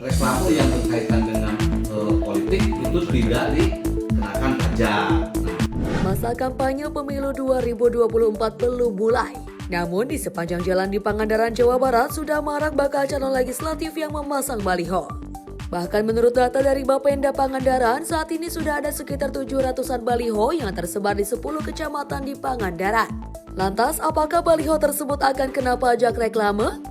Reklame yang berkaitan dengan politik itu tidak dikenakan pajak. Masa kampanye pemilu 2024 belum mulai. Namun di sepanjang jalan di Pangandaran, Jawa Barat sudah marak bakal calon legislatif yang memasang baliho. Bahkan menurut data dari Bapenda Pangandaran, saat ini sudah ada sekitar 700-an baliho yang tersebar di 10 kecamatan di Pangandaran. Lantas, apakah baliho tersebut akan kena pajak reklame?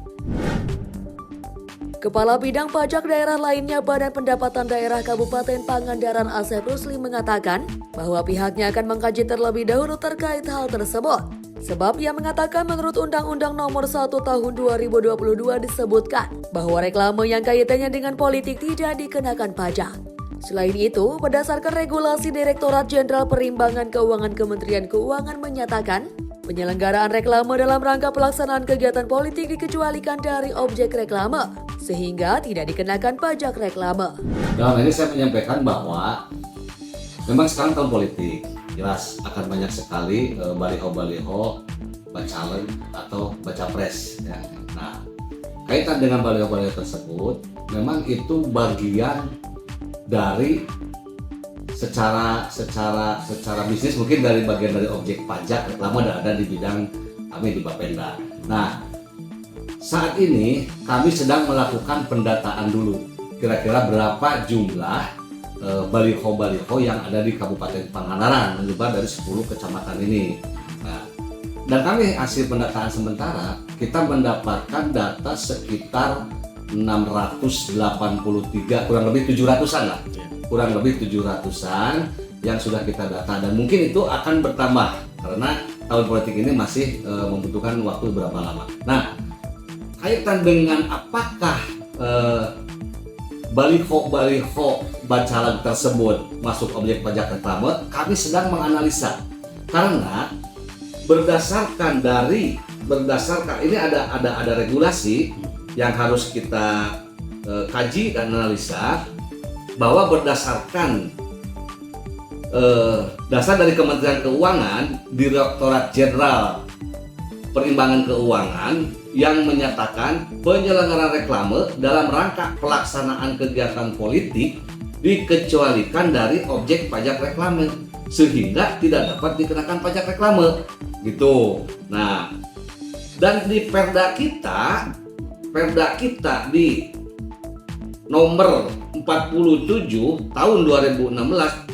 Kepala Bidang Pajak Daerah lainnya Badan Pendapatan Daerah Kabupaten Pangandaran Asep Rusli mengatakan bahwa pihaknya akan mengkaji terlebih dahulu terkait hal tersebut. Sebab ia mengatakan menurut Undang-Undang Nomor 1 Tahun 2022 disebutkan bahwa reklame yang kaitannya dengan politik tidak dikenakan pajak. Selain itu, berdasarkan regulasi Direktorat Jenderal Perimbangan Keuangan Kementerian Keuangan menyatakan penyelenggaraan reklame dalam rangka pelaksanaan kegiatan politik dikecualikan dari objek reklame, sehingga tidak dikenakan pajak reklame. Dalam ini saya menyampaikan bahwa memang sekarang tahun politik, jelas akan banyak sekali baliho-baliho bacalek atau baca pres. Ya. Nah, kaitan dengan baliho-baliho tersebut, memang itu bagian dari secara bisnis, mungkin dari bagian dari objek pajak reklame ada di bidang kami di Bapenda. Nah, saat ini kami sedang melakukan pendataan dulu kira-kira berapa jumlah baliho-baliho yang ada di Kabupaten Pangandaran menyebar dari 10 kecamatan ini. Nah, dan kami hasil pendataan sementara kita mendapatkan data sekitar 683, kurang lebih 700-an lah. Kurang lebih 700-an yang sudah kita data, dan mungkin itu akan bertambah karena tahun politik ini masih membutuhkan waktu berapa lama. Nah, kaitan dengan apakah baliho-baliho bacalek tersebut masuk objek pajak reklame, kami sedang menganalisa karena berdasarkan ini ada regulasi yang harus kita kaji dan analisa, bahwa berdasarkan dasar dari Kementerian Keuangan, Direktorat Jenderal Perimbangan Keuangan yang menyatakan penyelenggaraan reklame dalam rangka pelaksanaan kegiatan politik dikecualikan dari objek pajak reklame sehingga tidak dapat dikenakan pajak reklame gitu. Nah, dan di Perda kita di nomor 47 tahun 2016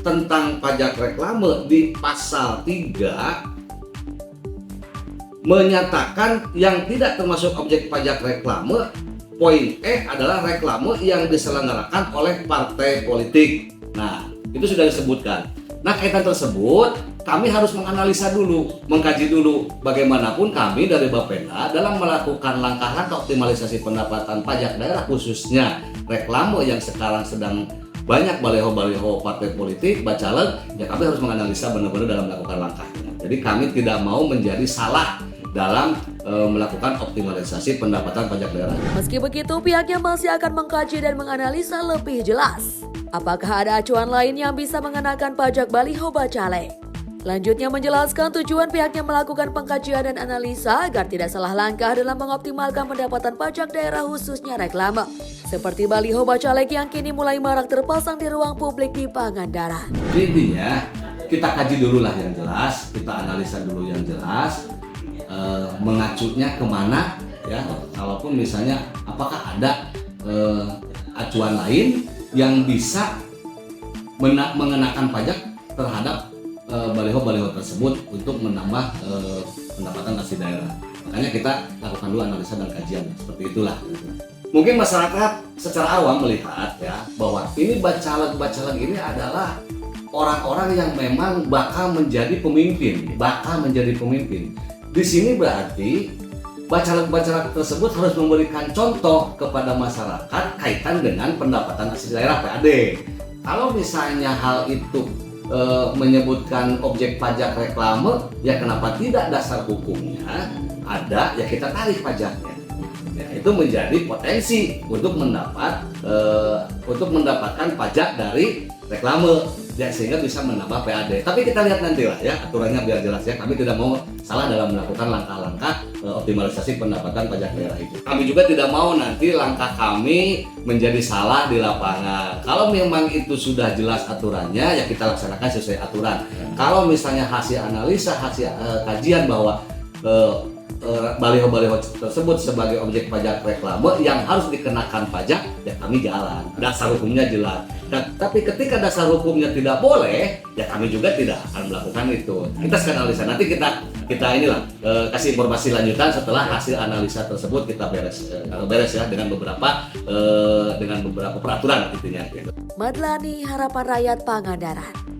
tentang pajak reklame di pasal 3 menyatakan yang tidak termasuk objek pajak reklame, poin E adalah reklame yang diselenggarakan oleh partai politik. Nah, itu sudah disebutkan. Nah, kaitan tersebut kami harus menganalisa dulu, mengkaji dulu. Bagaimanapun kami dari Bapenda dalam melakukan langkah-langkah optimalisasi pendapatan pajak daerah, khususnya reklame yang sekarang sedang banyak baliho-baliho partai politik, bacalek, ya kami harus menganalisa benar-benar dalam melakukan langkahnya. Jadi kami tidak mau menjadi salah dalam melakukan optimalisasi pendapatan pajak daerah. Meski begitu, pihaknya masih akan mengkaji dan menganalisa lebih jelas apakah ada acuan lain yang bisa mengenakan pajak baliho bacalek. Selanjutnya menjelaskan tujuan pihaknya melakukan pengkajian dan analisa agar tidak salah langkah dalam mengoptimalkan pendapatan pajak daerah khususnya reklame. Seperti baliho bacalek yang kini mulai marak terpasang di ruang publik di Pangandaran. Intinya kita kaji dulu lah yang jelas, kita analisa dulu yang jelas, mengacunya kemana ya. Kalaupun misalnya apakah ada acuan lain yang bisa mengenakan pajak terhadap baliho-baliho tersebut untuk menambah pendapatan asli daerah. Makanya kita lakukan dulu analisa dan kajian seperti itulah. Mungkin masyarakat secara awam melihat ya bahwa ini bacalek ini adalah orang-orang yang memang bakal menjadi pemimpin. Di sini berarti bacalek-bacalek tersebut harus memberikan contoh kepada masyarakat kaitan dengan pendapatan asli daerah PAD. Kalau misalnya hal itu menyebutkan objek pajak reklame, ya kenapa tidak dasar hukumnya ada, ya kita tarik pajaknya. Ya, itu menjadi potensi untuk mendapatkan pajak dari reklame. ya sehingga bisa menambah PAD. Tapi kita lihat nanti lah ya aturannya biar jelas ya. Kami tidak mau salah dalam melakukan langkah-langkah optimalisasi pendapatan pajak daerah itu. Kami juga tidak mau nanti langkah kami menjadi salah di lapangan. Kalau memang itu sudah jelas aturannya, ya kita laksanakan sesuai aturan. Kalau misalnya hasil analisa, hasil kajian bahwa baliho-baliho tersebut sebagai objek pajak reklame yang harus dikenakan pajak, ya kami jalan. Dasar hukumnya jelas. Tapi ketika dasar hukumnya tidak boleh, ya kami juga tidak akan melakukan itu. Kita sekarang analisa. Nanti kita inilah kasih informasi lanjutan setelah hasil analisa tersebut kita beres ya dengan beberapa peraturan intinya. Madlani, Harapan Rakyat Pangandaran.